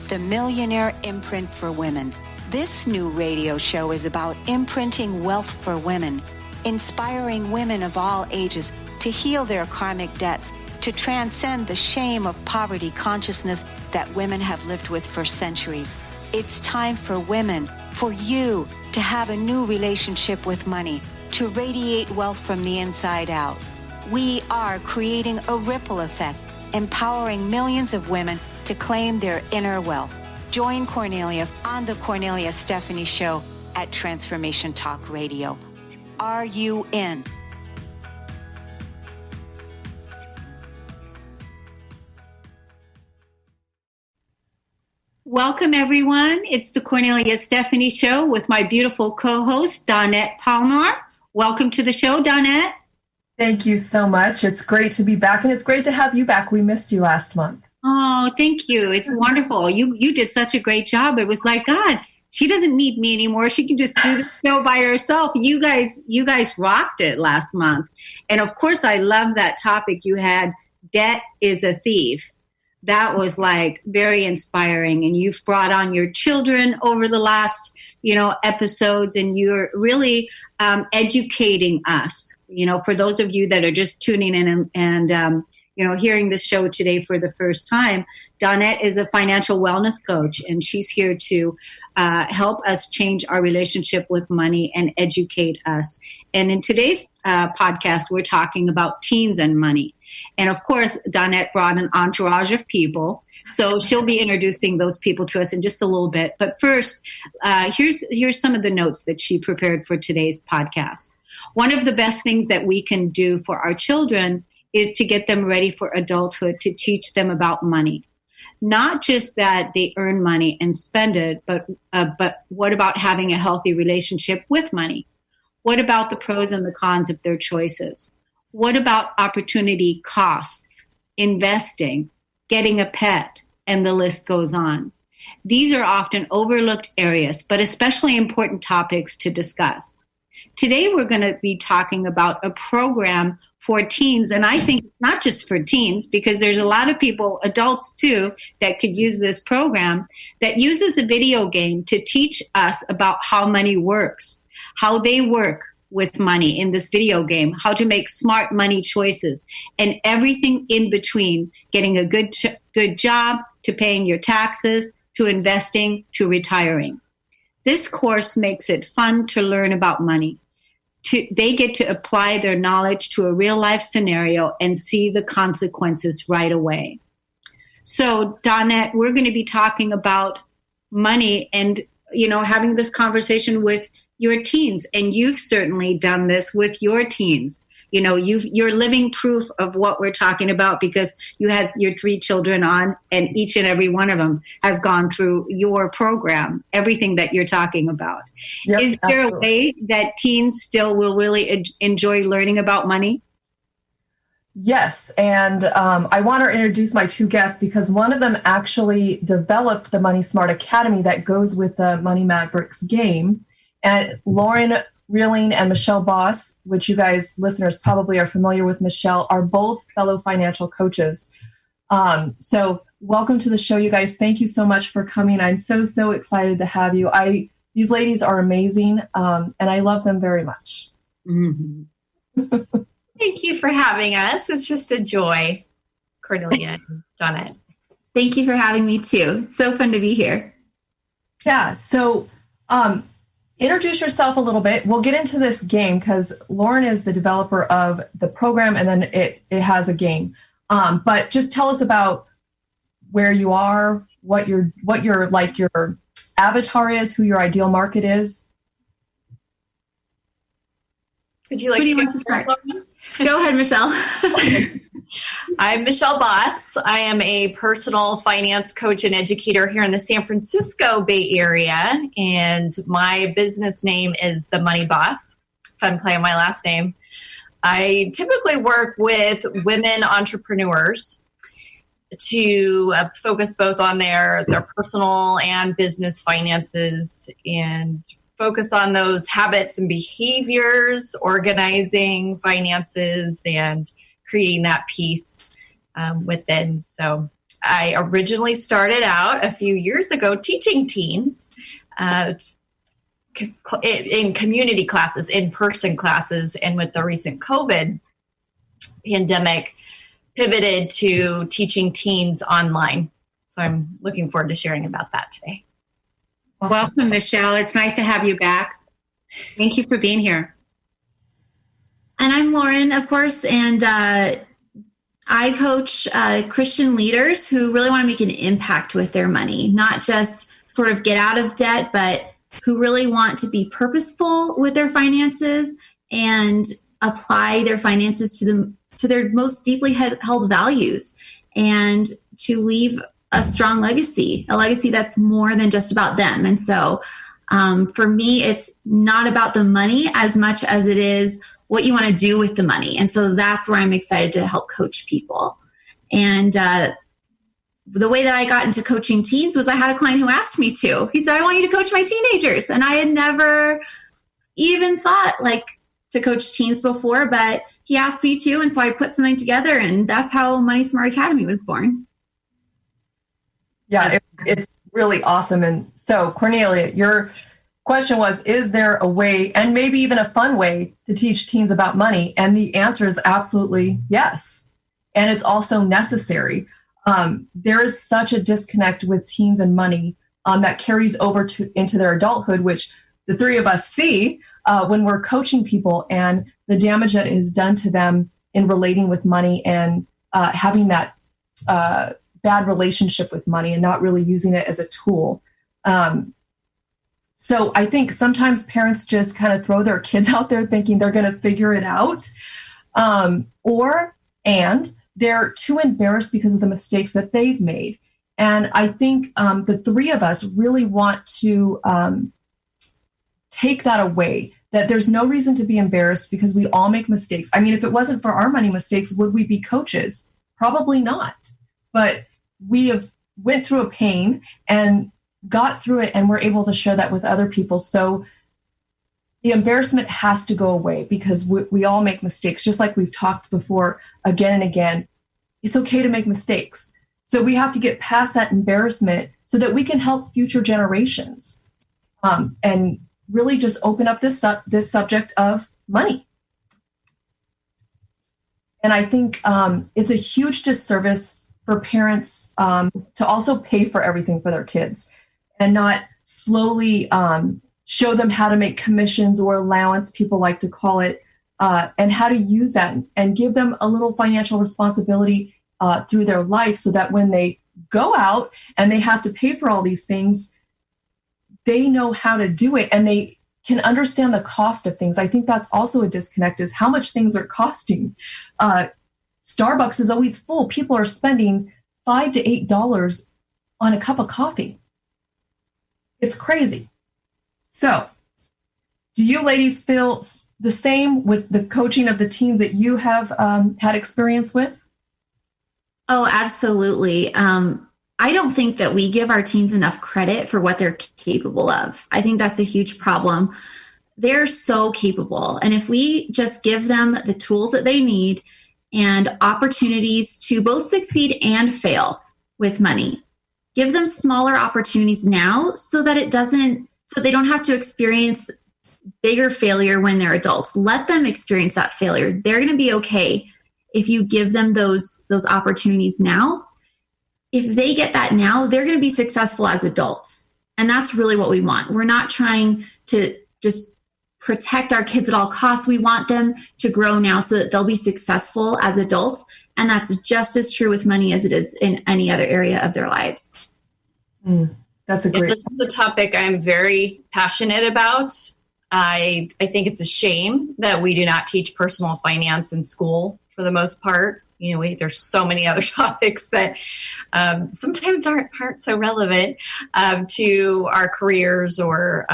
the Millionaire Imprint for Women. This new radio show is about imprinting wealth for women, inspiring women of all ages to heal their karmic debts, to transcend the shame of poverty consciousness that women have lived with for centuries. It's time for women, for you, to have a new relationship with money, to radiate wealth from the inside out. We are creating a ripple effect, empowering millions of women to claim their inner wealth. Join Cornelia on the Cornelia Stephanie Show at Transformation Talk Radio. Are you in? Welcome, everyone. It's the Cornelia Stephanie Show with my beautiful co-host, Dawnette Palmore. Welcome to the show, Dawnette. Thank you so much. It's great to be back, and it's great to have you back. We missed you last month. Oh, thank you. It's wonderful. You did such a great job. It was like, God, she doesn't need me anymore. She can just do the show by herself. You guys rocked it last month. And of course, I love that topic you had, debt is a thief. That was like very inspiring. And you've brought on your children over the last, episodes, and you're really educating us. For those of you that are just tuning in and hearing this show today for the first time, Dawnette is a financial wellness coach, and she's here to help us change our relationship with money and educate us. And in today's podcast, we're talking about teens and money. And of course, Dawnette brought an entourage of people. So she'll be introducing those people to us in just a little bit. But first, here's some of the notes that she prepared for today's podcast. One of the best things that we can do for our children is to get them ready for adulthood, to teach them about money. Not just that they earn money and spend it, but what about having a healthy relationship with money? What about the pros and the cons of their choices? What about opportunity costs, investing, getting a pet, and the list goes on? These are often overlooked areas, but especially important topics to discuss. Today, we're going to be talking about a program for teens, and I think not just for teens, because there's a lot of people, adults too, that could use this program, that uses a video game to teach us about how money works, how they work with money in this video game, how to make smart money choices, and everything in between, getting a good job, to paying your taxes, to investing, to retiring. This course makes it fun to learn about money. They get to apply their knowledge to a real life scenario and see the consequences right away. So, Dawnette, we're going to be talking about money and, having this conversation with your teens. And you've certainly done this with your teens. You're living proof of what we're talking about, because you had your 3 children on, and each and every one of them has gone through your program, everything that you're talking about. Yep, is there absolutely a way that teens still will really enjoy learning about money? Yes, and I want to introduce my 2 guests, because one of them actually developed the Money Smart Academy that goes with the Money Mavericks game. And Lauren Reeling and Michelle Boss, which you guys, listeners, probably are familiar with Michelle, are both fellow financial coaches. So welcome to the show, you guys. Thank you so much for coming. I'm so excited to have you. These ladies are amazing, and I love them very much. Mm-hmm. Thank you for having us. It's just a joy, Cornelia and Dawnette. Thank you for having me too. It's so fun to be here. Yeah, so introduce yourself a little bit. We'll get into this game because Lauren is the developer of the program, and then it has a game. But just tell us about where you are, what your avatar is, who your ideal market is. Would you like to start? Go ahead, Michelle. I'm Michelle Boss. I am a personal finance coach and educator here in the San Francisco Bay Area, and my business name is The Money Boss. Fun play on my last name. I typically work with women entrepreneurs to focus both on their personal and business finances, and focus on those habits and behaviors, organizing finances, and creating that peace within. So I originally started out a few years ago teaching teens in community classes, in-person classes, and with the recent COVID pandemic, pivoted to teaching teens online. So I'm looking forward to sharing about that today. Welcome, Michelle. It's nice to have you back. Thank you for being here. And I'm Lauren, of course, and I coach Christian leaders who really want to make an impact with their money, not just sort of get out of debt, but who really want to be purposeful with their finances and apply their finances to their most deeply held values and to leave a strong legacy, a legacy that's more than just about them. And so for me, it's not about the money as much as it is what you want to do with the money. And so that's where I'm excited to help coach people. And the way that I got into coaching teens was I had a client who asked me to. He said, I want you to coach my teenagers. And I had never even thought to coach teens before, but he asked me to. And so I put something together, and that's how Money Smart Academy was born. Yeah, it's really awesome. And so, Cornelia, your question was, is there a way, and maybe even a fun way, to teach teens about money? And the answer is absolutely yes. And it's also necessary. There is such a disconnect with teens and money that carries over into their adulthood, which the three of us see when we're coaching people, and the damage that is done to them in relating with money and having that bad relationship with money and not really using it as a tool. So I think sometimes parents just kind of throw their kids out there thinking they're going to figure it out, and they're too embarrassed because of the mistakes that they've made. And I think the three of us really want to take that away, that there's no reason to be embarrassed because we all make mistakes. I mean, if it wasn't for our money mistakes, would we be coaches? Probably not. But we have went through a pain and got through it, and we're able to share that with other people. So the embarrassment has to go away because we all make mistakes, just like we've talked before again and again. It's okay to make mistakes. So we have to get past that embarrassment so that we can help future generations and really just open up this subject of money. And I think it's a huge disservice for parents to also pay for everything for their kids and not slowly show them how to make commissions or allowance, people like to call it, and how to use that and give them a little financial responsibility through their life so that when they go out and they have to pay for all these things, they know how to do it and they can understand the cost of things. I think that's also a disconnect, is how much things are costing. Starbucks is always full. People are spending $5 to $8 on a cup of coffee. It's crazy. So, do you ladies feel the same with the coaching of the teens that you have had experience with? Oh, absolutely. I don't think that we give our teens enough credit for what they're capable of. I think that's a huge problem. They're so capable. And if we just give them the tools that they need and opportunities to both succeed and fail with money, give them smaller opportunities now so that they don't have to experience bigger failure when they're adults. Let them experience that failure. They're going to be okay if you give them those opportunities now. If they get that now, they're going to be successful as adults. And that's really what we want. We're not trying to just protect our kids at all costs. We want them to grow now so that they'll be successful as adults. And that's just as true with money as it is in any other area of their lives. That's a great. This is the topic I'm very passionate about. I think it's a shame that we do not teach personal finance in school for the most part. You know, there's so many other topics that sometimes aren't so relevant to our careers or,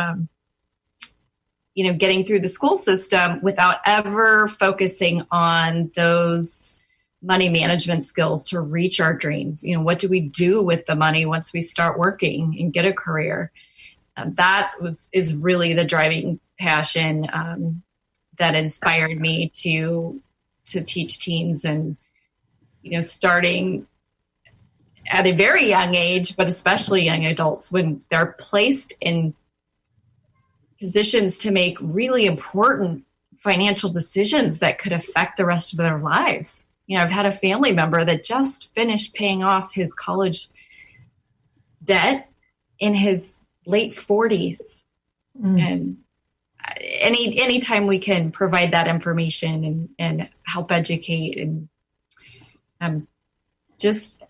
getting through the school system without ever focusing on those money management skills to reach our dreams. You know, what do we do with the money once we start working and get a career? That is really the driving passion that inspired me to teach teens and, starting at a very young age, but especially young adults, when they're placed in positions to make really important financial decisions that could affect the rest of their lives. You know, I've had a family member that just finished paying off his college debt in his late 40s. And anytime we can provide that information and help educate and just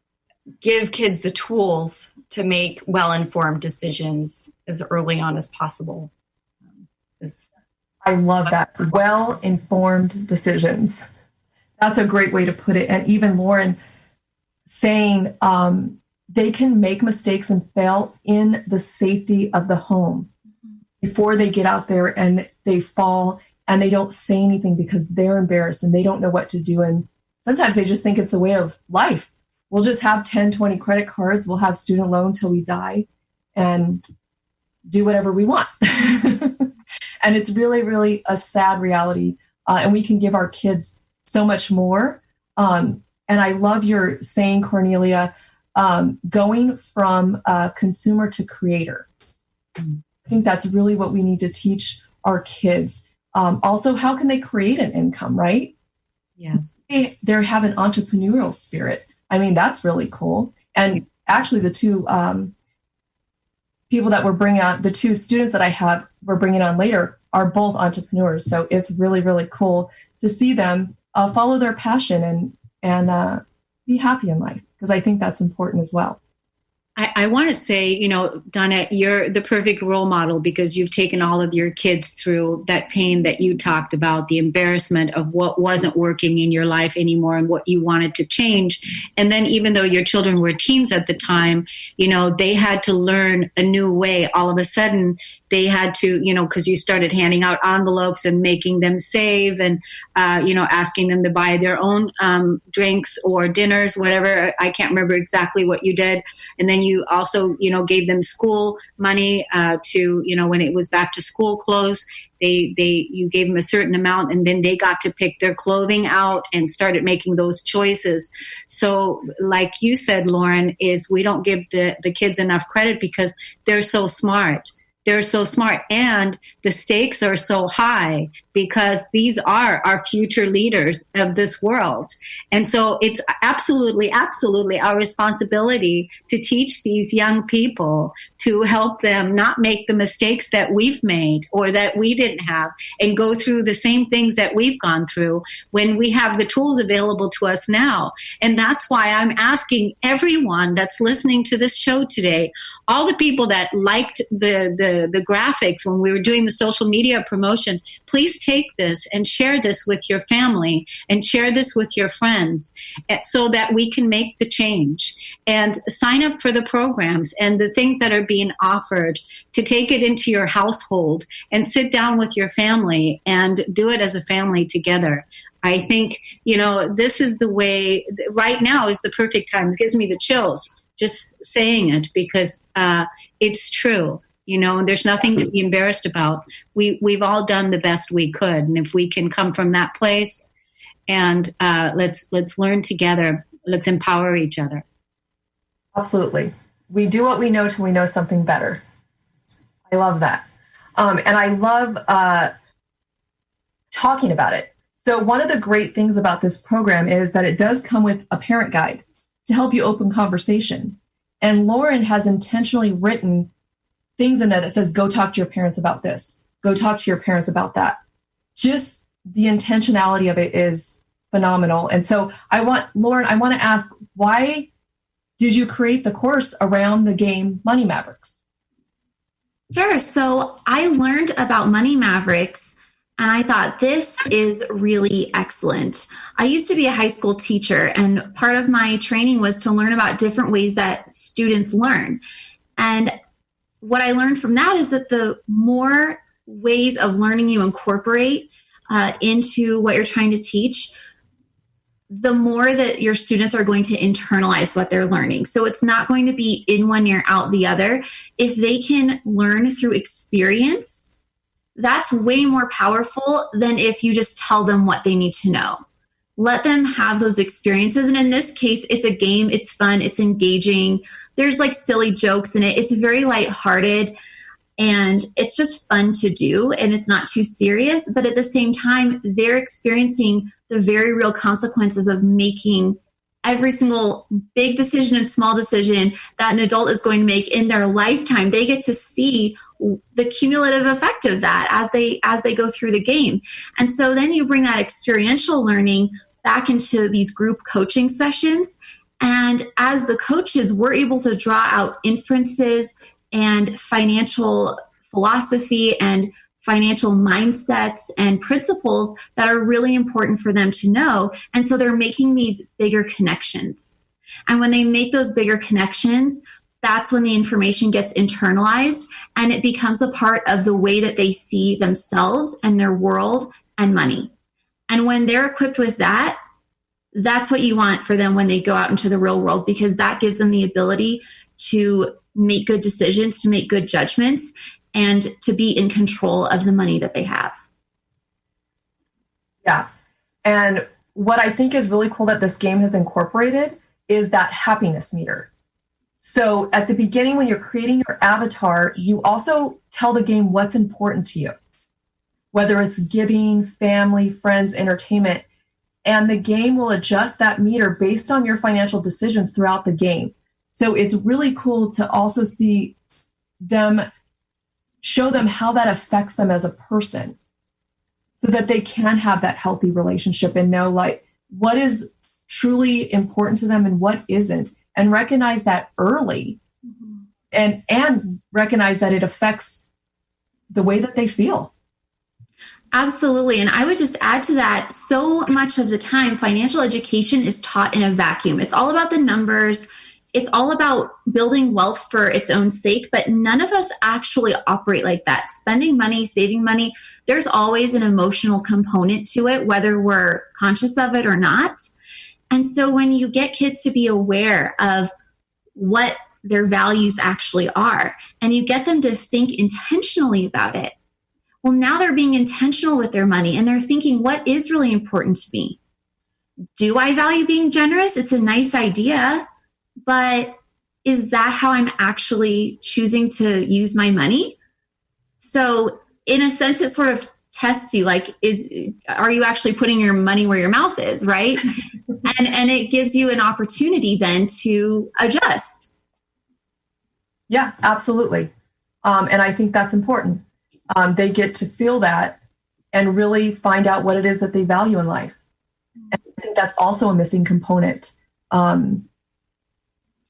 give kids the tools to make well-informed decisions as early on as possible. I love that. Well-informed decisions. That's a great way to put it. And even Lauren saying they can make mistakes and fail in the safety of the home before they get out there and they fall and they don't say anything because they're embarrassed and they don't know what to do. And sometimes they just think it's the way of life. We'll just have 10, 20 credit cards. We'll have student loan till we die and do whatever we want. And it's really, really a sad reality. And we can give our kids so much more. And I love your saying, Cornelia, going from consumer to creator. I think that's really what we need to teach our kids. Also, how can they create an income, right? Yes. They have an entrepreneurial spirit. I mean, that's really cool. And actually, the two people that we're bringing on, the two students that I have, we're bringing on later, are both entrepreneurs. So it's really, really cool to see them follow their passion and be happy in life, because I think that's important as well. I want to say, you know, Dawnette, you're the perfect role model because you've taken all of your kids through that pain that you talked about, the embarrassment of what wasn't working in your life anymore and what you wanted to change. And then even though your children were teens at the time, you know, they had to learn a new way. All of a sudden, they had to, you know, because you started handing out envelopes and making them save and, you know, asking them to buy their own drinks or dinners, whatever. I can't remember exactly what you did. And then you also, you know, gave them school money to, you know, when it was back to school clothes, you gave them a certain amount and then they got to pick their clothing out and started making those choices. So like you said, Lauren, is we don't give the kids enough credit because they're so smart. They're so smart and the stakes are so high because these are our future leaders of this world. And so it's absolutely, absolutely our responsibility to teach these young people to help them not make the mistakes that we've made or that we didn't have and go through the same things that we've gone through when we have the tools available to us now. And that's why I'm asking everyone that's listening to this show today, all the people that liked the graphics when we were doing the social media promotion, please take this and share this with your family and share this with your friends so that we can make the change and sign up for the programs and the things that are being offered to take it into your household and sit down with your family and do it as a family together. I think, you know, this is the way right now is the perfect time. It gives me the chills just saying it because it's true. You know, and there's nothing to be embarrassed about. We've all done the best we could, and if we can come from that place, and let's learn together. Let's empower each other. Absolutely, we do what we know till we know something better. I love that, and I love talking about it. So one of the great things about this program is that it does come with a parent guide to help you open conversation. And Lauren has intentionally written things in there that says, go talk to your parents about this. Go talk to your parents about that. Just the intentionality of it is phenomenal. And so Lauren, I want to ask, why did you create the course around the game Money Mavericks? Sure. So I learned about Money Mavericks and I thought this is really excellent. I used to be a high school teacher and part of my training was to learn about different ways that students learn. And what I learned from that is that the more ways of learning you incorporate into what you're trying to teach, the more that your students are going to internalize what they're learning. So it's not going to be in one ear, out the other. If they can learn through experience, that's way more powerful than if you just tell them what they need to know. let them have those experiences. And in this case, it's a game, it's fun, it's engaging. There's like silly jokes in it. It's very lighthearted and it's just fun to do. And it's not too serious, but at the same time, they're experiencing the very real consequences of making every single big decision and small decision that an adult is going to make in their lifetime. They get to see the cumulative effect of that as they go through the game. And so then you bring that experiential learning back into these group coaching sessions. And as the coaches, we're able to draw out inferences and financial philosophy and financial mindsets and principles that are really important for them to know. And so they're making these bigger connections. And when they make those bigger connections, that's when the information gets internalized and it becomes a part of the way that they see themselves and their world and money. And when they're equipped with that, that's what you want for them when they go out into the real world, because that gives them the ability to make good decisions, to make good judgments, and to be in control of the money that they have. Yeah. And what I think is really cool that this game has incorporated is that happiness meter. So at the beginning, when you're creating your avatar, you also tell the game what's important to you, whether it's giving, family, friends, entertainment, and the game will adjust that meter based on your financial decisions throughout the game. So it's really cool to also see them, show them how that affects them as a person so that they can have that healthy relationship and know like what is truly important to them and what isn't, and recognize that early and recognize that it affects the way that they feel. Absolutely. And I would just add to that, so much of the time, financial education is taught in a vacuum. It's all about the numbers. It's all about building wealth for its own sake, but none of us actually operate like that. Spending money, saving money, there's always an emotional component to it, whether we're conscious of it or not. And so when you get kids to be aware of what their values actually are, and you get them to think intentionally about it, well, now they're being intentional with their money and they're thinking, what is really important to me? Do I value being generous? It's a nice idea, but is that how I'm actually choosing to use my money? So in a sense, it sort of tests you, like, are you actually putting your money where your mouth is, right? and it gives you an opportunity then to adjust. Yeah, absolutely. And I think that's important. They get to feel that and really find out what it is that they value in life. And I think that's also a missing component in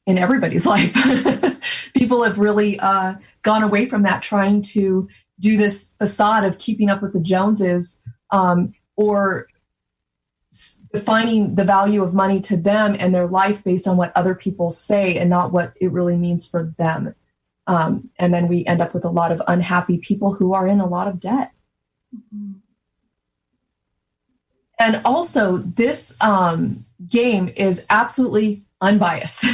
everybody's life. People have really gone away from that, trying to do this facade of keeping up with the Joneses, or defining the value of money to them and their life based on what other people say and not what it really means for them. And then we end up with a lot of unhappy people who are in a lot of debt. Mm-hmm. And also, this game is absolutely unbiased.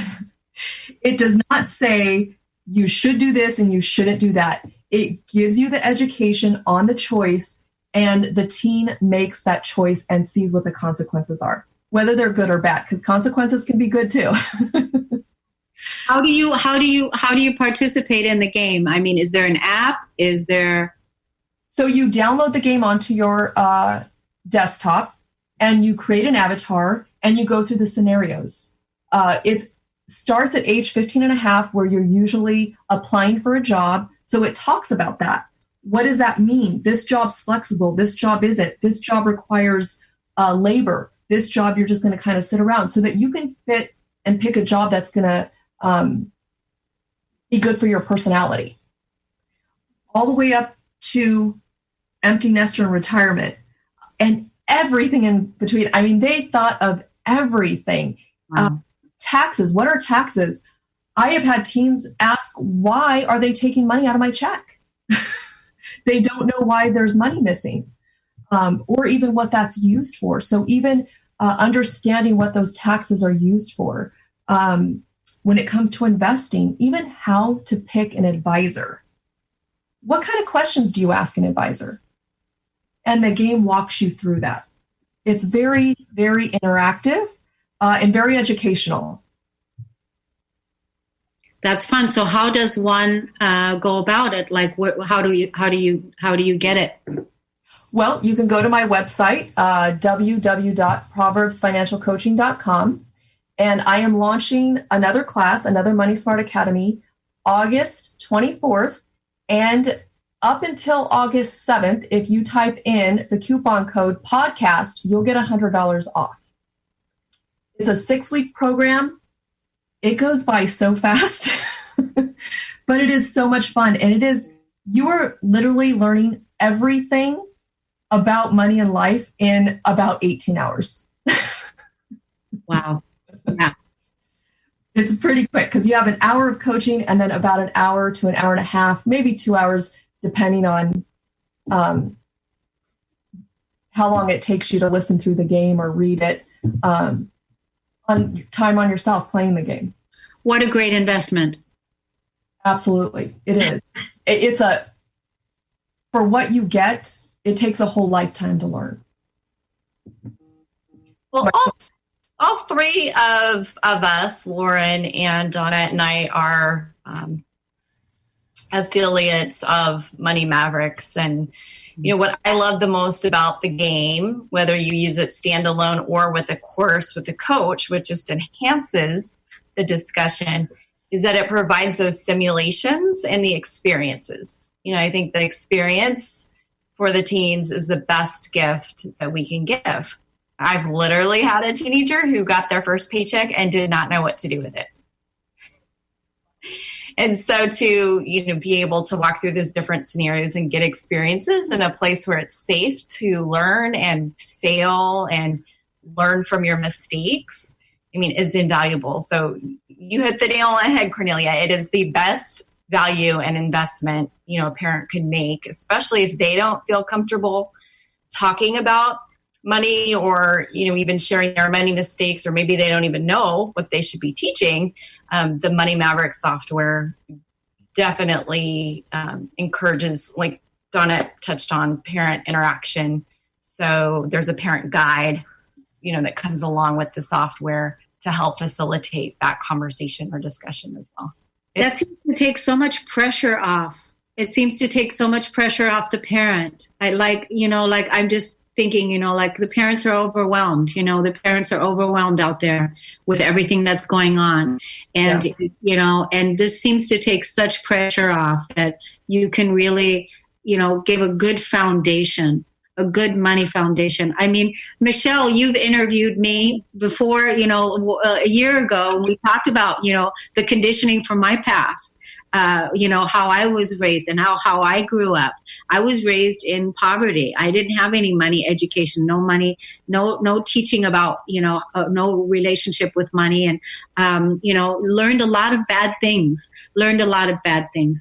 It does not say you should do this and you shouldn't do that. It gives you the education on the choice, and the teen makes that choice and sees what the consequences are, whether they're good or bad, because consequences can be good too. How do you participate in the game? I mean, is there an app? So you download the game onto your desktop and you create an avatar and you go through the scenarios. It starts at age 15 and a half, where you're usually applying for a job. So it talks about that. What does that mean? This job's flexible. This job isn't. This job requires labor. This job, you're just going to kind of sit around, so that you can fit and pick a job that's going to be good for your personality. All the way up to empty nester and retirement and everything in between. I mean, they thought of everything. Wow. Taxes. What are taxes? I have had teens ask, why are they taking money out of my check? They don't know why there's money missing, or even what that's used for. So even understanding what those taxes are used for. When it comes to investing, even how to pick an advisor. What kind of questions do you ask an advisor? And the game walks you through that. It's very, very interactive and very educational. That's fun. So how does one go about it? Like, how do you get it? Well, you can go to my website, www.proverbsfinancialcoaching.com, and I am launching another class, another Money Smart Academy, August 24th, and up until August 7th, if you type in the coupon code podcast, you'll get $100 off. It's a 6-week program. It goes by so fast, but it is so much fun. And you are literally learning everything about money and life in about 18 hours. Wow. Yeah. It's pretty quick because you have an hour of coaching and then about an hour to an hour and a half, maybe 2 hours, depending on how long it takes you to listen through the game or read it, on time on yourself playing the game. What a great investment. Absolutely. It is. For what you get, it takes a whole lifetime to learn. Well, all three of us, Lauren and Dawnette and I, are affiliates of Money Mavericks. And, what I love the most about the game, whether you use it standalone or with a course with a coach, which just enhances the discussion, is that it provides those simulations and the experiences. I think the experience for the teens is the best gift that we can give. I've literally had a teenager who got their first paycheck and did not know what to do with it. And so to, be able to walk through those different scenarios and get experiences in a place where it's safe to learn and fail and learn from your mistakes, is invaluable. So you hit the nail on the head, Cornelia. It is the best value and investment, a parent could make, especially if they don't feel comfortable talking about money or, even sharing their money mistakes, or maybe they don't even know what they should be teaching. The Money Maverick software definitely encourages, like Dawnette touched on, parent interaction. So there's a parent guide, that comes along with the software to help facilitate that conversation or discussion as well. That seems to take so much pressure off. It seems to take so much pressure off the parent. I'm just thinking, the parents are overwhelmed. The parents are overwhelmed out there with everything that's going on. And, and this seems to take such pressure off that you can really, give a good foundation, a good money foundation. Michelle, you've interviewed me before, a year ago. We talked about, the conditioning from my past. How I was raised and how I grew up. I was raised in poverty. I didn't have any money education, no money, no teaching about, no relationship with money, and, learned a lot of bad things,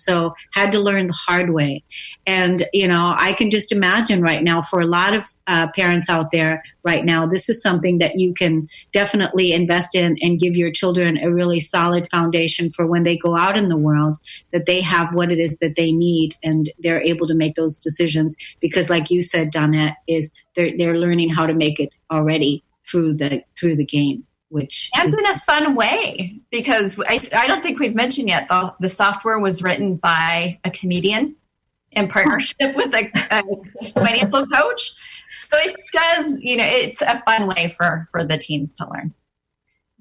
So had to learn the hard way. And, I can just imagine right now for a lot of parents out there right now, this is something that you can definitely invest in and give your children a really solid foundation for when they go out in the world, that they have what it is that they need and they're able to make those decisions. Because like you said, Dawnette, is they're learning how to make it already through the game, which and in a fun way, because I don't think we've mentioned yet, the software was written by a comedian in partnership with a financial coach. So it does, it's a fun way for the teens to learn.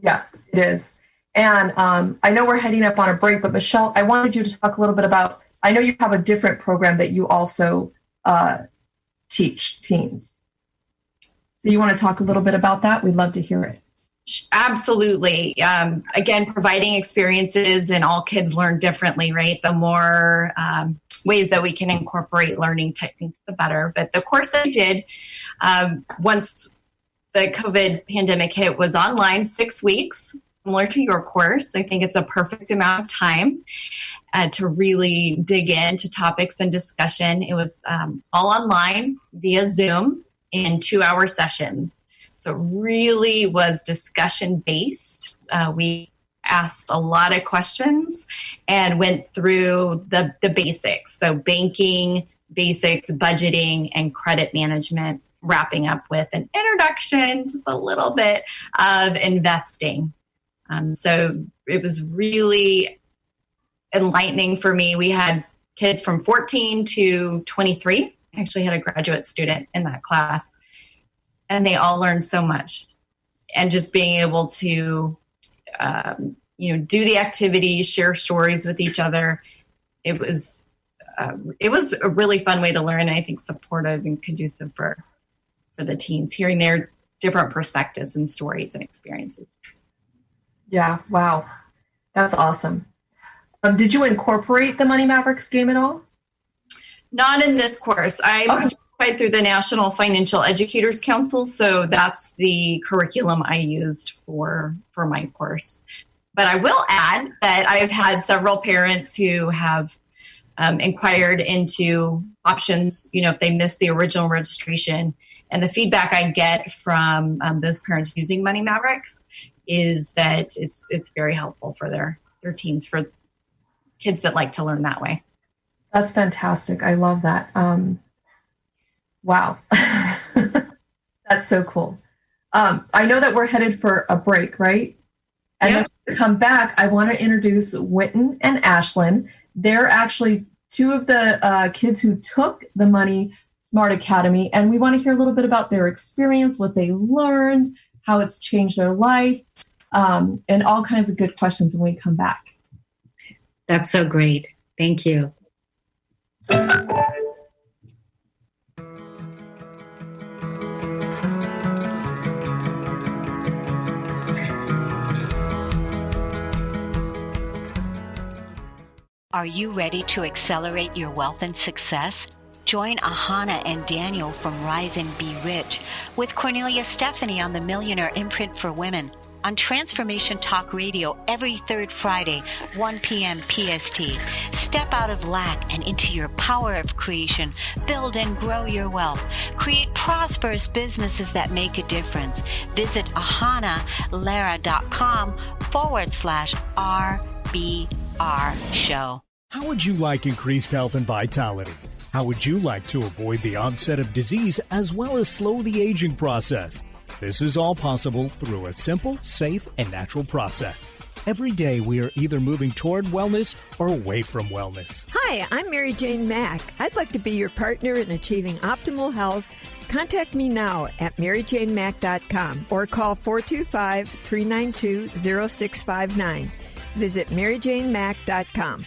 Yeah, it is. And I know we're heading up on a break, but Michelle, I wanted you to talk a little bit about, I know you have a different program that you also teach teens. So you want to talk a little bit about that? We'd love to hear it. Absolutely. Again, providing experiences, and all kids learn differently, right? The more ways that we can incorporate learning techniques, the better. But the course I did, once the COVID pandemic hit, was online, 6 weeks, similar to your course. I think it's a perfect amount of time to really dig into topics and discussion. It was all online via Zoom in 2-hour sessions. So it really was discussion based. We asked a lot of questions and went through the basics. So banking, basics, budgeting, and credit management. wrapping up with an introduction, just a little bit of investing. So it was really enlightening for me. We had kids from 14 to 23. I actually had a graduate student in that class, and they all learned so much. And just being able to, do the activities, share stories with each other. It was a really fun way to learn, and I think supportive and conducive for the teens, hearing their different perspectives and stories and experiences. Yeah, wow. That's awesome. Did you incorporate the Money Mavericks game at all? Not in this course. I'm certified through the National Financial Educators Council, so that's the curriculum I used for my course. But I will add that I've had several parents who have inquired into options, if they missed the original registration. And the feedback I get from those parents using Money Mavericks is that it's very helpful for their teens, for kids that like to learn that way. That's fantastic. I love that. Wow. That's so cool. I know that we're headed for a break, right? And Yep. then when we come back, I want to introduce Witten and Ashlyn. They're actually two of the kids who took the Money Smart Academy, and we want to hear a little bit about their experience, what they learned, how it's changed their life, and all kinds of good questions when we come back. That's so great. Thank you. Are you ready to accelerate your wealth and success? Join Ahana and Daniel from Rise and Be Rich with Cornelia Stephanie on the Millionaire Imprint for Women on Transformation Talk Radio every third Friday, 1 p.m. PST. Step out of lack and into your power of creation. Build and grow your wealth. Create prosperous businesses that make a difference. Visit ahanalara.com/RBR show. How would you like increased health and vitality? How would you like to avoid the onset of disease as well as slow the aging process? This is all possible through a simple, safe, and natural process. Every day we are either moving toward wellness or away from wellness. Hi, I'm Mary Jane Mack. I'd like to be your partner in achieving optimal health. Contact me now at maryjanemack.com or call 425-392-0659. Visit maryjanemack.com.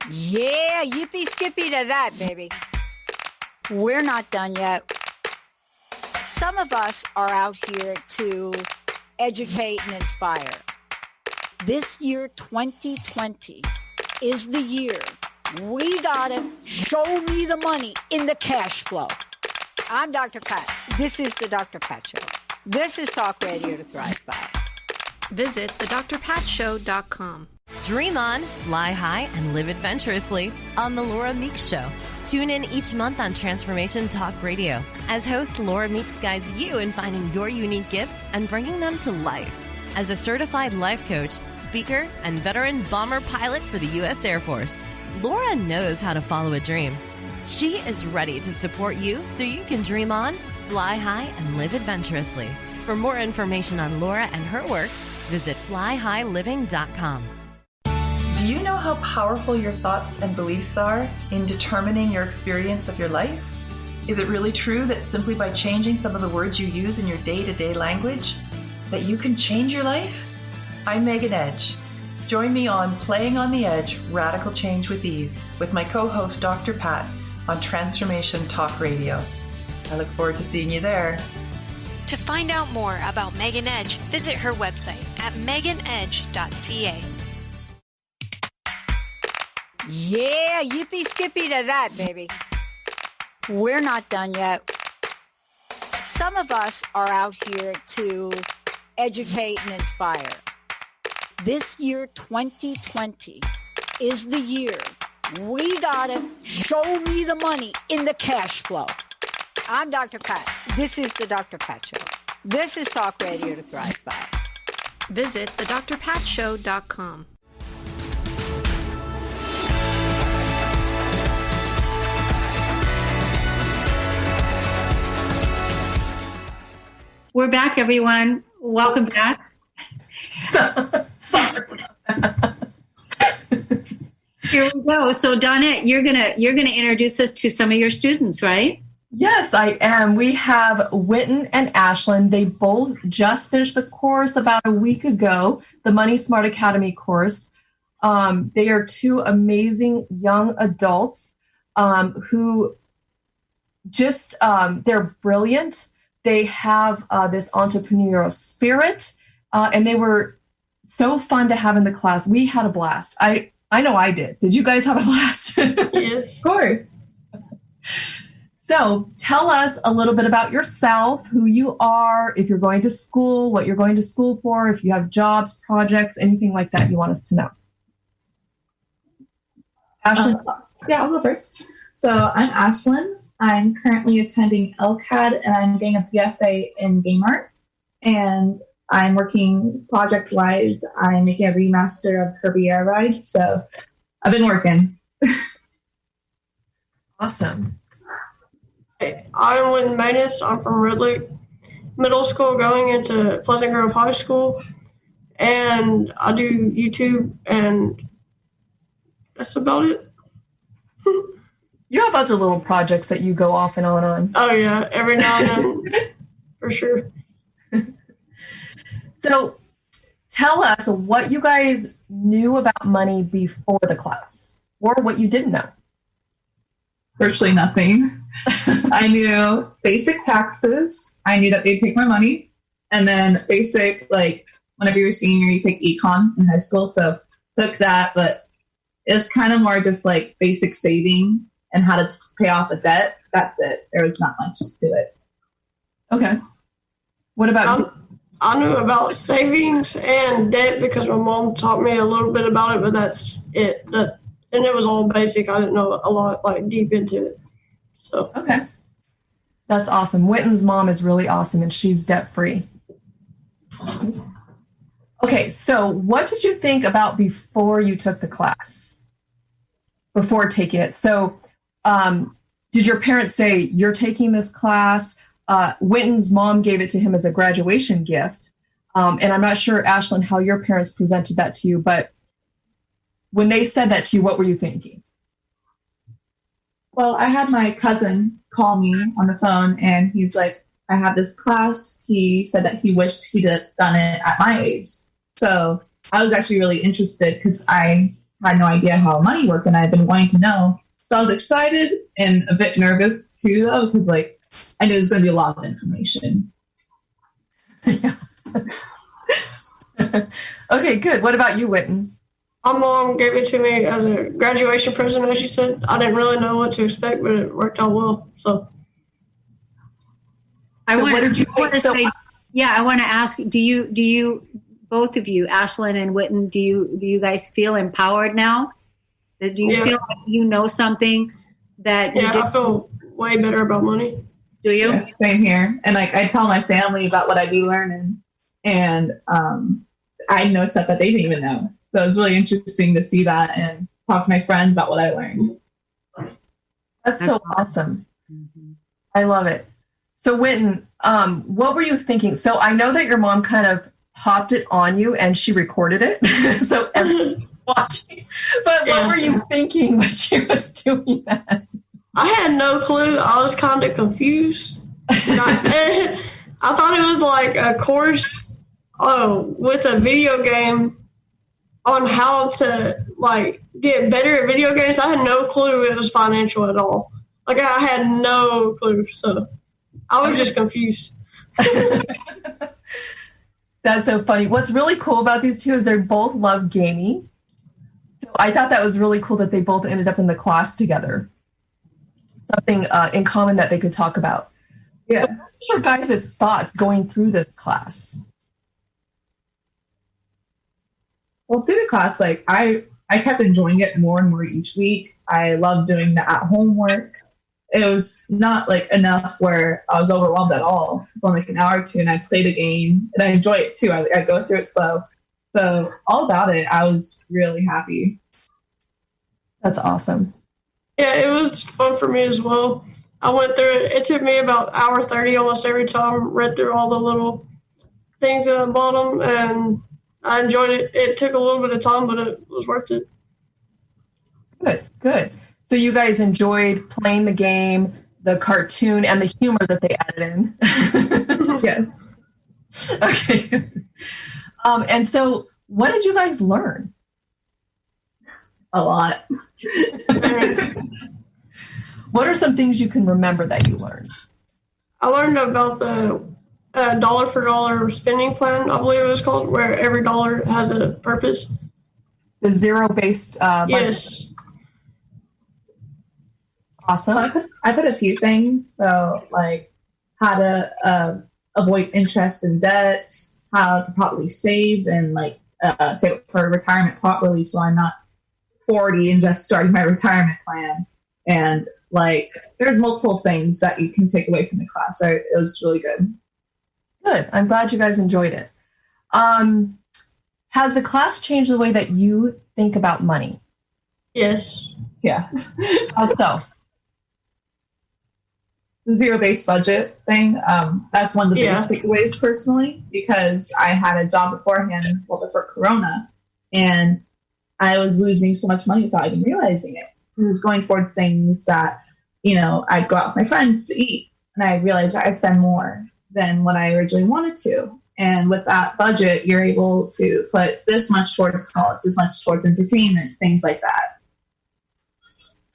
Yeah, yippee skippy to that, baby. We're not done yet. Some of us are out here to educate and inspire. This year, 2020, is the year we gotta show me the money in the cash flow. I'm Dr. Pat. This is the Dr. Pat Show. This is Talk Radio to Thrive By. Visit thedrpatshow.com. Dream on, fly high, and live adventurously on The Laura Meeks Show. Tune in each month on Transformation Talk Radio as host Laura Meeks guides you in finding your unique gifts and bringing them to life. As a certified life coach, speaker, and veteran bomber pilot for the U.S. Air Force, Laura knows how to follow a dream. She is ready to support you so you can dream on, fly high, and live adventurously. For more information on Laura and her work, visit flyhighliving.com. Do you know how powerful your thoughts and beliefs are in determining your experience of your life? Is it really true that simply by changing some of the words you use in your day-to-day language, that you can change your life? I'm Megan Edge. Join me on Playing on the Edge, Radical Change with Ease, with my co-host Dr. Pat on Transformation Talk Radio. I look forward to seeing you there. To find out more about Megan Edge, visit her website at meganedge.ca. Yeah, yippee skippy to that, baby. We're not done yet. Some of us are out here to educate and inspire. This year, 2020, is the year we gotta show me the money in the cash flow. I'm Dr. Pat. This is the Dr. Pat Show. This is Talk Radio to Thrive By. Visit thedrpatshow.com. We're back, everyone. Welcome back. Sorry. Here we go. So Dawnette, you're gonna introduce us to some of your students, right? Yes, I am. We have Witten and Ashlyn. They both just finished the course about a week ago, the Money Smart Academy course. They are two amazing young adults who just, they're brilliant. They have this entrepreneurial spirit, and they were so fun to have in the class. We had a blast. I know I did. Did you guys have a blast? Yes, of course. So tell us a little bit about yourself, who you are, if you're going to school, what you're going to school for, if you have jobs, projects, anything like that you want us to know. Ashlyn? Yeah, I'll go first. So I'm Ashlyn. I'm currently attending LCAD and I'm getting a BFA in game art. And I'm working project-wise. I'm making a remaster of Kirby Air Ride. So I've been working. Awesome. Hey, I'm with Magnus. I'm from Red Lake Middle School going into Pleasant Grove High School. And I do YouTube, and that's about it. You have other little projects that you go off and on. Oh, yeah. Every now and then, for sure. So tell us what you guys knew about money before the class, or what you didn't know. Virtually nothing. I knew basic taxes. I knew that they'd take my money. And then basic, like, whenever you're a senior, you take econ in high school. So took that, but it was kind of more just like basic saving and how to pay off a debt. That's it. There was not much to it. Okay. What about you? I knew about savings and debt because my mom taught me a little bit about it, but that's it. And it was all basic. I didn't know a lot, like, deep into it. So okay. That's awesome. Witten's mom is really awesome, and she's debt-free. Okay, so what did you think about before you took the class? Before taking it. So did your parents say, you're taking this class? Witten's mom gave it to him as a graduation gift. And I'm not sure, Ashlyn, how your parents presented that to you, but when they said that to you, what were you thinking? Well, I had my cousin call me on the phone, and he's like, I have this class. He said that he wished he'd have done it at my age. So I was actually really interested because I had no idea how money worked, and I've been wanting to know. So I was excited and a bit nervous too, though, because like I knew it was going to be a lot of information. Yeah. Okay, good. What about you, Witten? my mom gave it to me as a graduation present, as she said. I didn't really know what to expect, but it worked out well. So I want to ask, do you both of you, Ashlyn and Witten, do you guys feel empowered now? Do you feel like you know something that I feel way better about money. Do you? Yeah, same here. And like I tell my family about what I be learning, and I know stuff that they didn't even know. So it's really interesting to see that and talk to my friends about what I learned. That's so awesome. Mm-hmm. I love it. So Witten, what were you thinking? So I know that your mom kind of popped it on you and she recorded it. So everyone's watching. But what were you thinking when she was doing that? I had no clue. I was kind of confused. I thought it was like a course with a video game on how to like get better at video games. I had no clue it was financial at all. Like I had no clue. So I was just confused. That's so funny. What's really cool about these two is they both love gaming. So I thought that was really cool that they both ended up in the class together. Something in common that they could talk about. Yeah. So what are your guys' thoughts going through this class? Well, through the class, like I kept enjoying it more and more each week. I loved doing the at-home work. It was not like enough where I was overwhelmed at all. It's only like an hour or two, and I played a game, and I enjoy it too. I go through it slow. So all about it, I was really happy. That's awesome. Yeah, it was fun for me as well. I went through it. It took me about hour 30 almost every time. Read through all the little things at the bottom, and I enjoyed it. It took a little bit of time, but it was worth it. Good. So you guys enjoyed playing the game, the cartoon, and the humor that they added in. Yes. Okay. And so what did you guys learn? A lot. What are some things you can remember that you learned? I learned about the dollar for dollar spending plan, I believe it was called, where every dollar has a purpose. The zero-based yes. Awesome. I put a few things. So, like how to avoid interest in debts, how to properly save and like save for retirement properly, so I'm not 40 and just starting my retirement plan. And like, there's multiple things that you can take away from the class. So it was really good. Good. I'm glad you guys enjoyed it. Has the class changed the way that you think about money? Yes. Yeah. How so? The zero-based budget thing, that's one of the biggest takeaways personally, because I had a job beforehand, before Corona, and I was losing so much money without even realizing it. It was going towards things that, I'd go out with my friends to eat, and I realized I'd spend more than what I originally wanted to. And with that budget, you're able to put this much towards college, this much towards entertainment, things like that.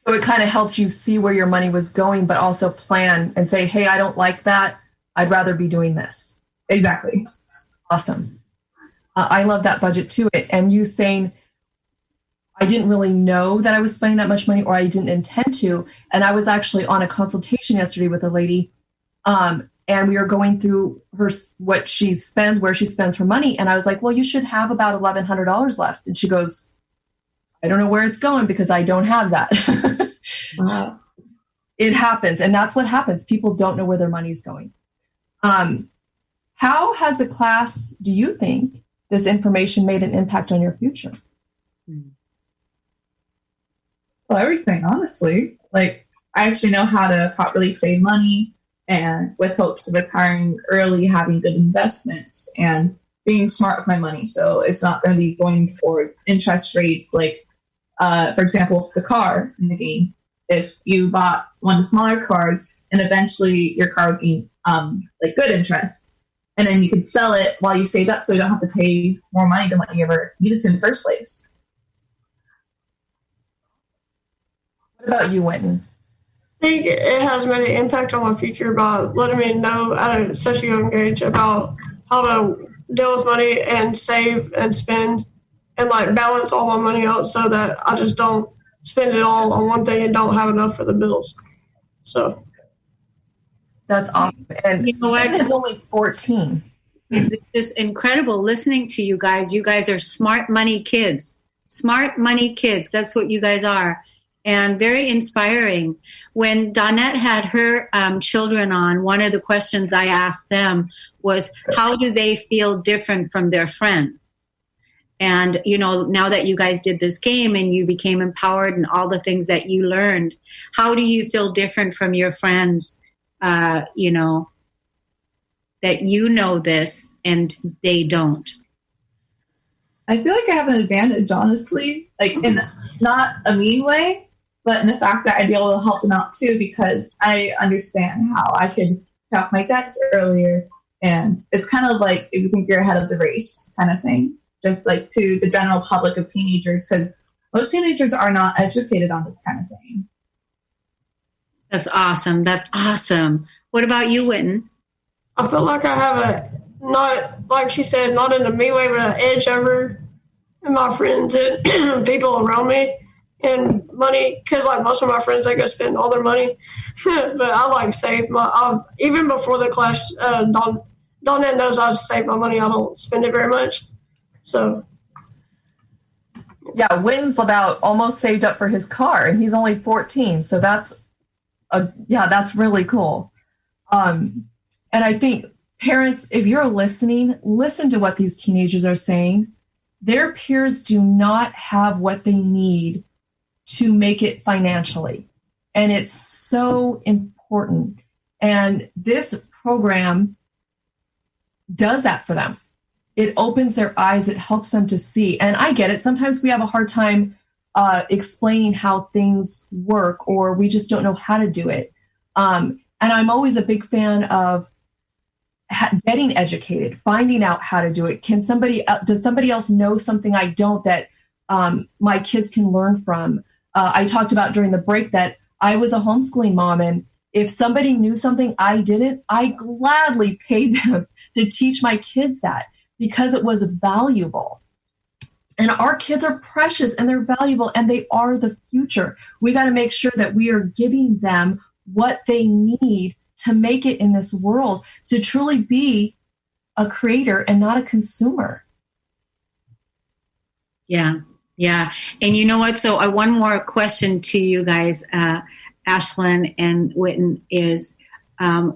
So it kind of helped you see where your money was going, but also plan and say, hey, I don't like that. I'd rather be doing this. Exactly. Awesome. I love that budget too. And you saying, I didn't really know that I was spending that much money, or I didn't intend to. And I was actually on a consultation yesterday with a lady, and we were going through what she spends, where she spends her money. And I was like, well, you should have about $1,100 left. And she goes, I don't know where it's going because I don't have that. Wow. It happens. And that's what happens. People don't know where their money's going. How has the class, do you think, this information made an impact on your future? Well, everything, honestly. Like, I actually know how to properly save money, and with hopes of retiring early, having good investments and being smart with my money. So it's not going to be going towards interest rates. Like, for example, with the car in the game, if you bought one of the smaller cars and eventually your car would gain like good interest, and then you could sell it while you saved up, so you don't have to pay more money than what you ever needed to in the first place. What about you, Winton? I think it has made an impact on my future by letting me know at such a young age about how to deal with money and save and spend and like balance all my money out so that I just don't spend it all on one thing and don't have enough for the bills. So that's awesome. And you know what? Is only 14. It's just incredible listening to you guys. You guys are smart money kids. Smart money kids. That's what you guys are. And very inspiring. When Dawnette had her children on, one of the questions I asked them was, how do they feel different from their friends? And, now that you guys did this game and you became empowered and all the things that you learned, how do you feel different from your friends, that this and they don't? I feel like I have an advantage, honestly, like in not a mean way, but in the fact that I'd be able to help them out too, because I understand how I could pay off my debts earlier. And it's kind of like, if you think you're ahead of the race kind of thing, just like to the general public of teenagers, because most teenagers are not educated on this kind of thing. That's awesome. That's awesome. What about you, Winton? I feel like I have not, like she said, not in a mean way, but an edge over my friends and people around me. And money, because like most of my friends, they go spend all their money, but I like save even before the class. Dawnette knows I save my money. I don't spend it very much. So yeah, Winton's about almost saved up for his car, and he's only 14. So that's really cool. And I think parents, if you're listening, listen to what these teenagers are saying. Their peers do not have what they need to make it financially. And it's so important important. And this program does that for them. It opens their eyes. It helps them to see. And I get it. Sometimes we have a hard time explaining how things work, or we just don't know how to do it. And I'm always a big fan of getting educated, finding out how to do it. Does somebody else know something I don't that my kids can learn from? I talked about during the break that I was a homeschooling mom, and if somebody knew something I didn't, I gladly paid them to teach my kids that, because it was valuable. And our kids are precious and they're valuable and they are the future. We got to make sure that we are giving them what they need to make it in this world, to truly be a creator and not a consumer. Yeah. Yeah. And you know what? So one more question to you guys, Ashlyn and Witten, is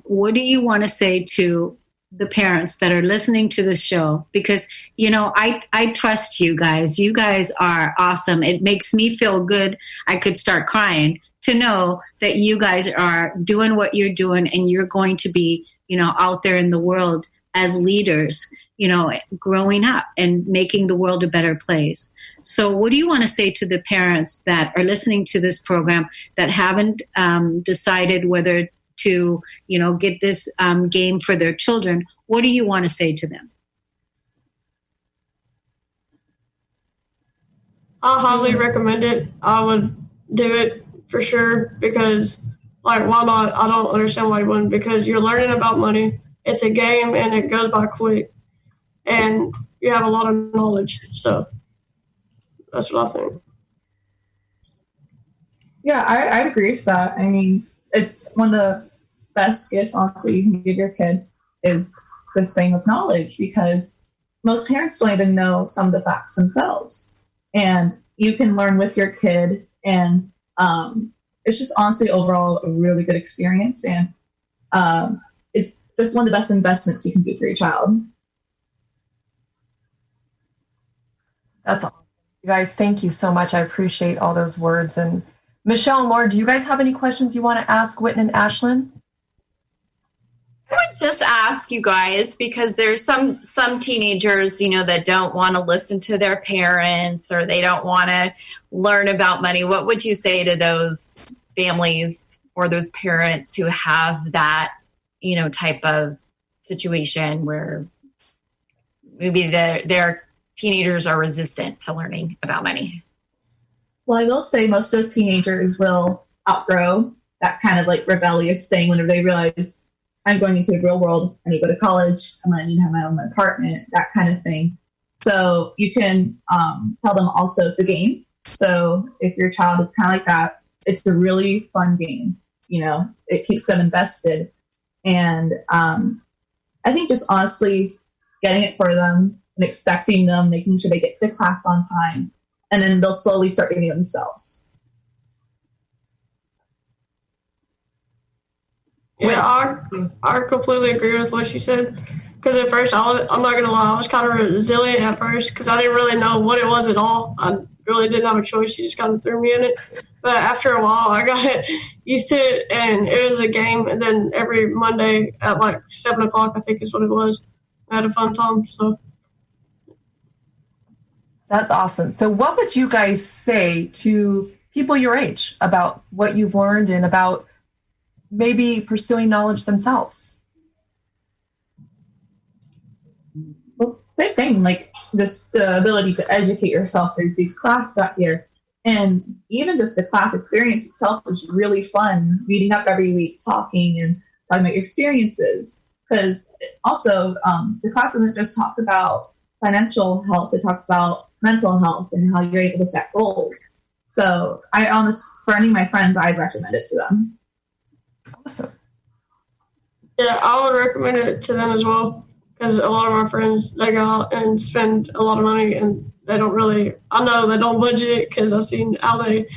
what do you want to say to the parents that are listening to the show? Because, you know, I trust you guys. You guys are awesome. It makes me feel good. I could start crying to know that you guys are doing what you're doing, and you're going to be, you know, out there in the world as leaders, you know, growing up and making the world a better place. So what do you want to say to the parents that are listening to this program that haven't decided whether to, you know, get this game for their children? What do you want to say to them? I highly recommend it. I would do it for sure, because, like, why not? I don't understand why you wouldn't, because you're learning about money. It's a game and it goes by quick, and you have a lot of knowledge. So that's what I think. Yeah, I'd agree with that. I mean, it's one of the best gifts, honestly, you can give your kid is this thing of knowledge, because most parents don't even know some of the facts themselves. And you can learn with your kid, and it's just honestly overall a really good experience. And it's just one of the best investments you can do for your child. That's awesome. You guys, thank you so much. I appreciate all those words. And Michelle and Laura, do you guys have any questions you want to ask Witten and Ashlyn? I would just ask you guys, because there's some teenagers, you know, that don't want to listen to their parents, or they don't want to learn about money. What would you say to those families or those parents who have that, you know, type of situation where maybe their teenagers are resistant to learning about money? Well, I will say most of those teenagers will outgrow that kind of like rebellious thing whenever they realize, I'm going into the real world, I need to go to college, I'm going to need to have my own apartment, that kind of thing. So you can tell them also it's a game. So if your child is kind of like that, it's a really fun game. You know, it keeps them invested. And I think just honestly getting it for them and expecting them, making sure they get to the class on time, and then they'll slowly start doing it themselves. Yeah, I completely agree with what she said. Because at first, I'm not going to lie, I was kind of resilient at first, because I didn't really know what it was at all. I really didn't have a choice. She just kind of threw me in it. But after a while, I got used to it, and it was a game. And then every Monday at like 7 o'clock, I think is what it was, I had a fun time. So that's awesome. So what would you guys say to people your age about what you've learned and about maybe pursuing knowledge themselves? Well, same thing, like just the ability to educate yourself. There's these classes out here, and even just the class experience itself is really fun, meeting up every week, talking and talking about your experiences. Because also, the class doesn't just talk about financial health, it talks about mental health and how you're able to set goals. So for any of my friends, I'd recommend it to them. Awesome. yeah, I would recommend it to them as well, because a lot of my friends, they go out and spend a lot of money, and they don't really, I know they don't budget it, because I've seen how they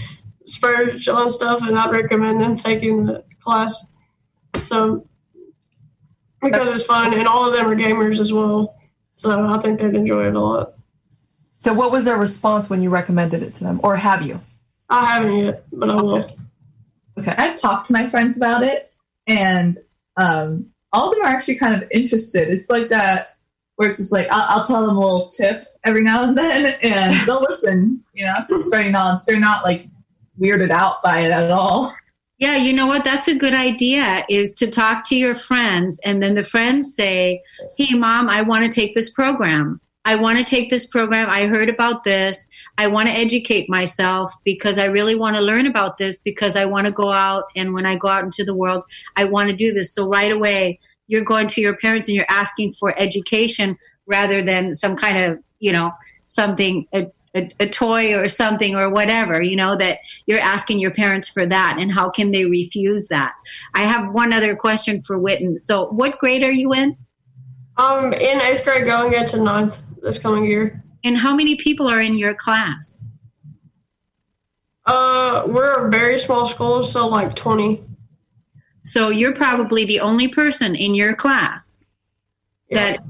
splurge on stuff, and I'd recommend them taking the class. So, because it's fun, and all of them are gamers as well, so I think they'd enjoy it a lot. So what was their response when you recommended it to them, or have you? I haven't yet, but I will. Okay. I've talked to my friends about it, And all of them are actually kind of interested. It's like that where it's just like, I'll tell them a little tip every now and then, and they'll listen, just spreading knowledge. They're not like weirded out by it at all. Yeah, you know what? That's a good idea, is to talk to your friends, and then the friends say, hey, Mom, I want to take this program. I want to take this program. I heard about this. I want to educate myself because I really want to learn about this, because I want to go out, and when I go out into the world, I want to do this. So right away, you're going to your parents and you're asking for education rather than some kind of, something, a toy or something or whatever, that you're asking your parents for that, and how can they refuse that? I have one other question for Witten. So what grade are you in? I'm in 8th grade, going into 9th this coming year. And how many people are in your class? We're a very small school, so like 20. So you're probably the only person in your class that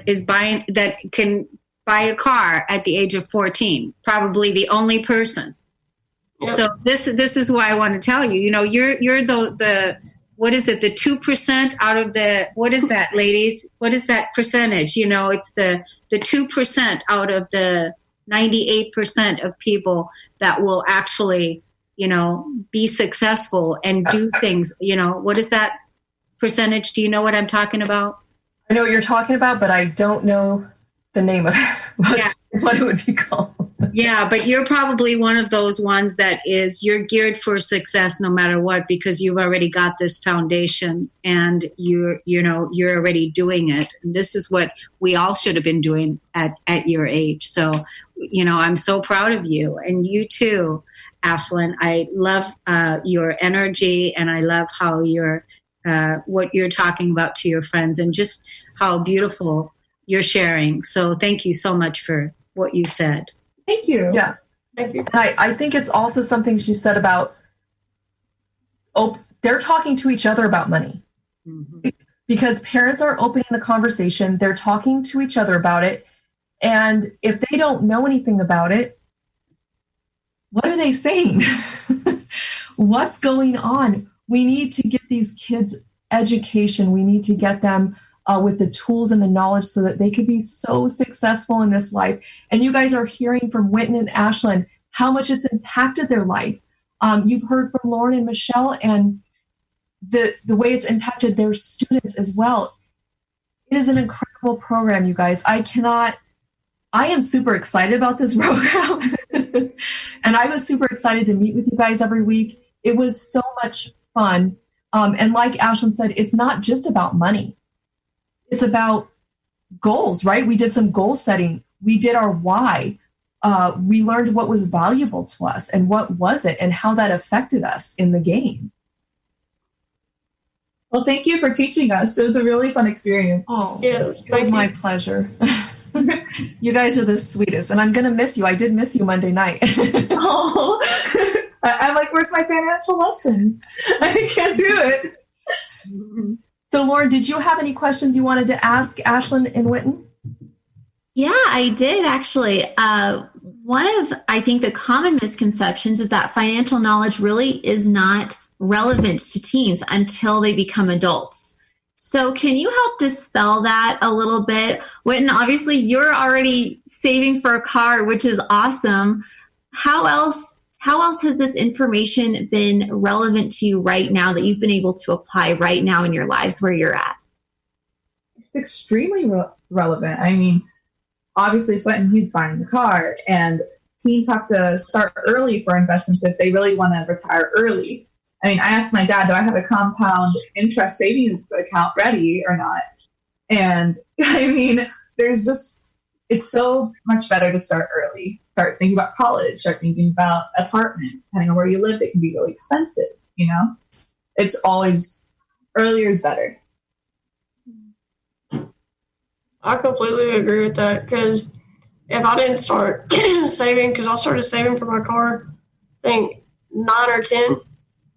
is buying, that can buy a car at the age of 14. Probably the only person. Yep. So this is why I want to tell you. You're the what is it? The 2% out of the, what is that, ladies? What is that percentage? It's the 2% out of the 98% of people that will actually, be successful and do things. What is that percentage? Do you know what I'm talking about? I know what you're talking about, but I don't know the name of it. What it would be called. Yeah, but you're probably one of those ones that you're geared for success no matter what, because you've already got this foundation and you're already doing it. And this is what we all should have been doing at your age. So, I'm so proud of you, and you too, Ashlyn. I love your energy, and I love how what you're talking about to your friends, and just how beautiful you're sharing. So thank you so much for what you said. Thank you. Yeah. Thank you. And I think it's also something she said about, they're talking to each other about money. Mm-hmm. Because parents are opening the conversation. They're talking to each other about it. And if they don't know anything about it, what are they saying? What's going on? We need to get these kids education. We need to get them with the tools and the knowledge so that they could be so successful in this life. And you guys are hearing from Witten and Ashlyn how much it's impacted their life. You've heard from Lauren and Michelle and the way it's impacted their students as well. It is an incredible program, you guys. I am super excited about this program. And I was super excited to meet with you guys every week. It was so much fun. And like Ashlyn said, it's not just about money. It's about goals, right? We did some goal setting. We did our why. We learned what was valuable to us and what wasn't, and how that affected us in the game. Well, thank you for teaching us. It was a really fun experience. Oh, yes, it was my pleasure. You guys are the sweetest, and I'm going to miss you. I did miss you Monday night. Oh, I'm like, where's my financial lessons? I can't do it. So, Lauren, did you have any questions you wanted to ask Ashlyn and Witten? Yeah, I did actually. One of, I think, the common misconceptions is that financial knowledge really is not relevant to teens until they become adults. So can you help dispel that a little bit? Witten, obviously you're already saving for a car, which is awesome. How else has this information been relevant to you right now that you've been able to apply right now in your lives where you're at? It's extremely relevant. I mean, obviously Quentin, he's buying the car, and teens have to start early for investments if they really want to retire early. I mean, I asked my dad, do I have a compound interest savings account ready or not? And I mean, it's so much better to start early. Start thinking about college, start thinking about apartments. Depending on where you live, it can be really expensive, It's always, earlier is better. I completely agree with that, because if I didn't start saving, because I started saving for my car, I think 9 or 10,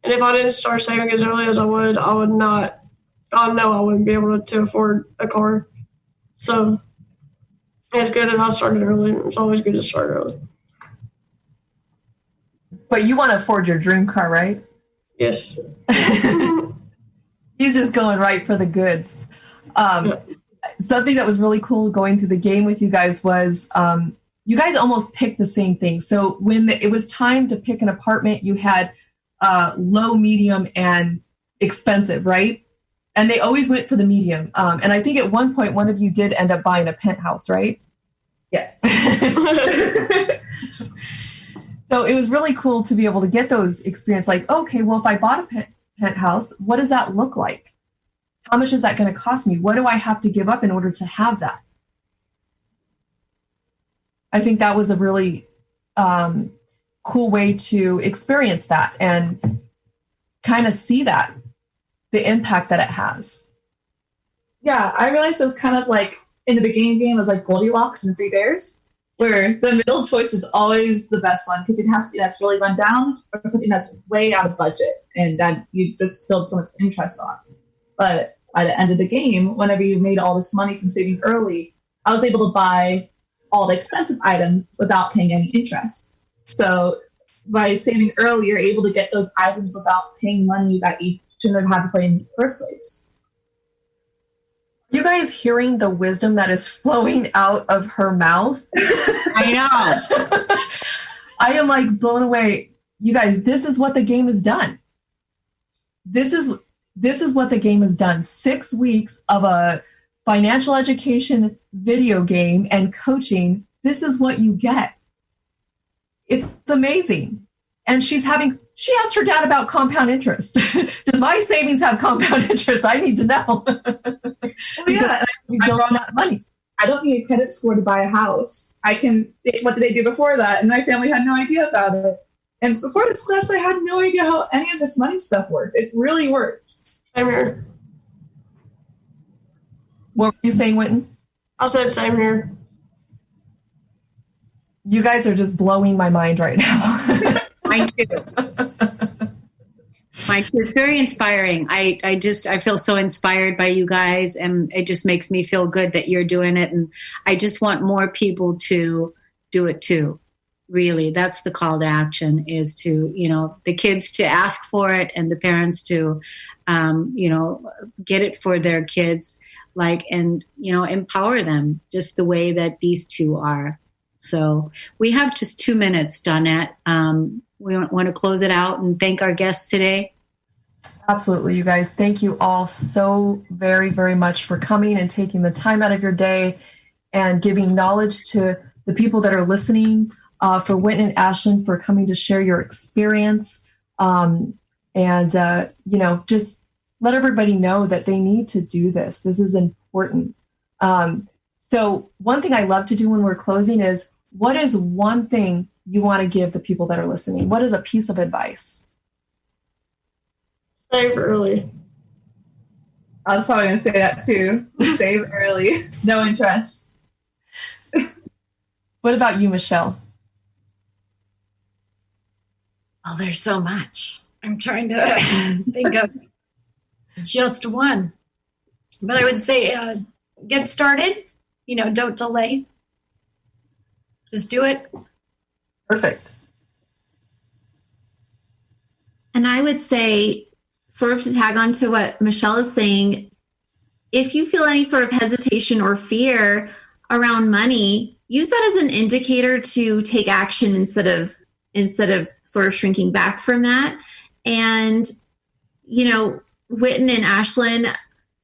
and if I didn't start saving as early as I would not, I know I wouldn't be able to afford a car. So it's good that I started early. It's always good to start early. But you want to afford your dream car, right? Yes. He's just going right for the goods. Something that was really cool going through the game with you guys was you guys almost picked the same thing. So when it was time to pick an apartment, you had low, medium, and expensive, right? And they always went for the medium. And I think at one point, one of you did end up buying a penthouse, right? Yes. So it was really cool to be able to get those experience. Like, okay, well, if I bought a penthouse, what does that look like? How much is that going to cost me? What do I have to give up in order to have that? I think that was a really cool way to experience that and kind of see that, the impact that it has. Yeah, I realized it was kind of like in the beginning game, it was like Goldilocks and Three Bears, where the middle choice is always the best one because it has to be that's really run down or something that's way out of budget and that you just build so much interest on. But by the end of the game, whenever you made all this money from saving early, I was able to buy all the expensive items without paying any interest. So by saving early, you're able to get those items without paying money that you shouldn't have had to pay in the first place. You guys hearing the wisdom that is flowing out of her mouth? I know. I am like blown away. You guys, this is what the game has done. This is what the game has done. 6 weeks of a financial education video game and coaching. This is what you get. It's amazing. And she asked her dad about compound interest. Does my savings have compound interest? I need to know. Well, yeah, that money. I don't need a credit score to buy a house. I can, what did they do before that? And my family had no idea about it. And before this class, I had no idea how any of this money stuff worked. It really works. Same here. What were you saying, Winton? I said same here. You guys are just blowing my mind right now. Mine too. Mine too. It's very inspiring. I feel so inspired by you guys, and it just makes me feel good that you're doing it. And I just want more people to do it too. Really, that's the call to action, is to, the kids to ask for it and the parents to, get it for their kids, and empower them just the way that these two are. So we have just 2 minutes, Dawnette. We want to close it out and thank our guests today. Absolutely, you guys. Thank you all so very, very much for coming and taking the time out of your day and giving knowledge to the people that are listening, for Winton and Ashlyn for coming to share your experience. Just let everybody know that they need to do this. This is important. So one thing I love to do when we're closing is, what is one thing you want to give the people that are listening? What is a piece of advice? Save early. I was probably going to say that too. Save early. No interest. What about you, Michelle? Oh, there's so much. I'm trying to think of just one. But I would say get started. Don't delay. Just do it. Perfect. And I would say, sort of to tag on to what Michelle is saying, if you feel any sort of hesitation or fear around money, use that as an indicator to take action instead of sort of shrinking back from that. And, Winton and Ashlyn,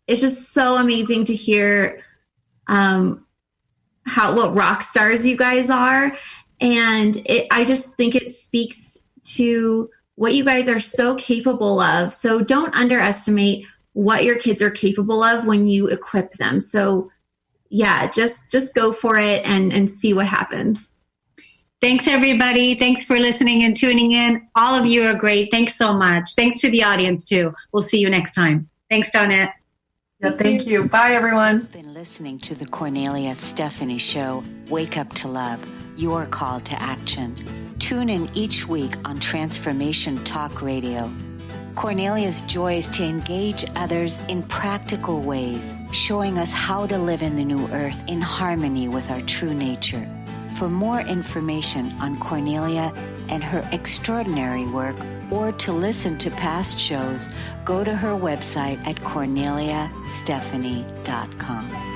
it's just so amazing to hear what rock stars you guys are. And I just think it speaks to what you guys are so capable of. So don't underestimate what your kids are capable of when you equip them. So yeah, just go for it and see what happens. Thanks, everybody. Thanks for listening and tuning in. All of you are great. Thanks so much. Thanks to the audience, too. We'll see you next time. Thanks, Dawnette. Yeah, thank you. Bye, everyone. You've been listening to the Cornelia Stephanie Show, Wake Up to Love, your call to action. Tune in each week on Transformation Talk Radio. Cornelia's joy is to engage others in practical ways, showing us how to live in the new earth in harmony with our true nature. For more information on Cornelia and her extraordinary work, or to listen to past shows, go to her website at corneliastephanie.com.